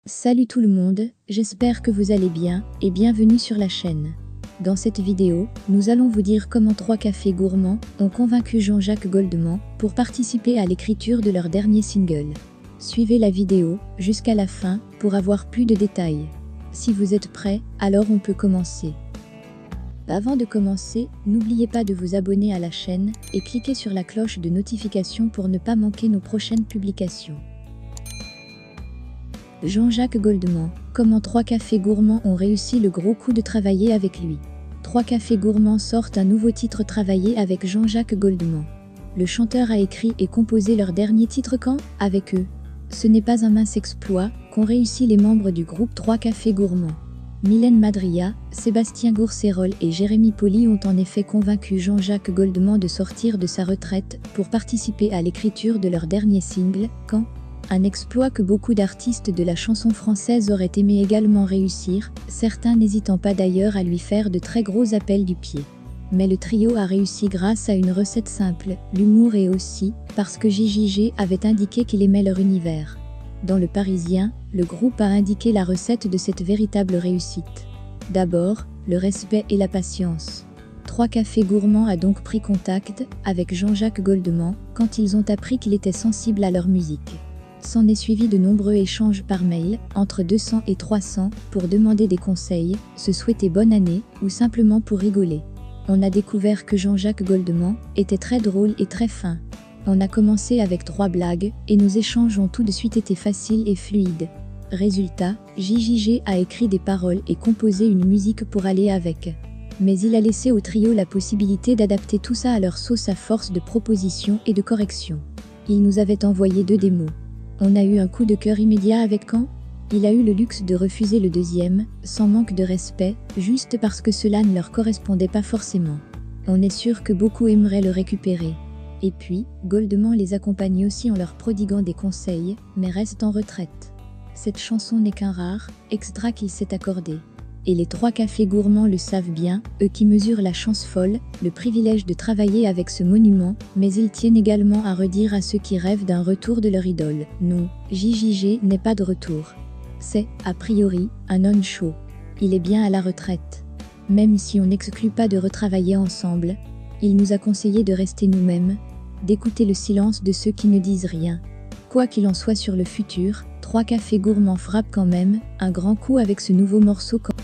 Salut tout le monde, j'espère que vous allez bien et bienvenue sur la chaîne. Dans cette vidéo, nous allons vous dire comment 3 cafés gourmands ont convaincu Jean-Jacques Goldman pour participer à l'écriture de leur dernier single. Suivez la vidéo jusqu'à la fin pour avoir plus de détails. Si vous êtes prêts, alors on peut commencer. Avant de commencer, n'oubliez pas de vous abonner à la chaîne et cliquez sur la cloche de notification pour ne pas manquer nos prochaines publications. Jean-Jacques Goldman, comment 3 cafés gourmands ont réussi le gros coup de travailler avec lui. 3 cafés gourmands sortent un nouveau titre travaillé avec Jean-Jacques Goldman. Le chanteur a écrit et composé leur dernier titre quand, avec eux. Ce n'est pas un mince exploit qu'ont réussi les membres du groupe 3 cafés gourmands. Mylène Madria, Sébastien Gourcerol et Jérémy Pauly ont en effet convaincu Jean-Jacques Goldman de sortir de sa retraite pour participer à l'écriture de leur dernier single, Quand. Un exploit que beaucoup d'artistes de la chanson française auraient aimé également réussir, certains n'hésitant pas d'ailleurs à lui faire de très gros appels du pied. Mais le trio a réussi grâce à une recette simple, l'humour et aussi parce que JJG avait indiqué qu'il aimait leur univers. Dans Le Parisien, le groupe a indiqué la recette de cette véritable réussite. D'abord, le respect et la patience. 3 cafés gourmands a donc pris contact avec Jean-Jacques Goldman quand ils ont appris qu'il était sensible à leur musique. S'en est suivi de nombreux échanges par mail, entre 200 et 300, pour demander des conseils, se souhaiter bonne année, ou simplement pour rigoler. On a découvert que Jean-Jacques Goldman était très drôle et très fin. On a commencé avec 3 blagues, et nos échanges ont tout de suite été faciles et fluides. Résultat, JJG a écrit des paroles et composé une musique pour aller avec. Mais il a laissé au trio la possibilité d'adapter tout ça à leur sauce à force de propositions et de corrections. Il nous avait envoyé 2 démos. On a eu un coup de cœur immédiat avec Quand. Il a eu le luxe de refuser le deuxième, sans manque de respect, juste parce que cela ne leur correspondait pas forcément. On est sûr que beaucoup aimeraient le récupérer. Et puis, Goldman les accompagne aussi en leur prodiguant des conseils, mais reste en retraite. Cette chanson n'est qu'un rare extra qu'il s'est accordé. Et les 3 cafés gourmands le savent bien, eux qui mesurent la chance folle, le privilège de travailler avec ce monument, mais ils tiennent également à redire à ceux qui rêvent d'un retour de leur idole. Non, JJG n'est pas de retour. C'est, a priori, un on-show. Il est bien à la retraite. Même si on n'exclut pas de retravailler ensemble, il nous a conseillé de rester nous-mêmes, d'écouter le silence de ceux qui ne disent rien. Quoi qu'il en soit sur le futur, 3 cafés gourmands frappent quand même un grand coup avec ce nouveau morceau Quand.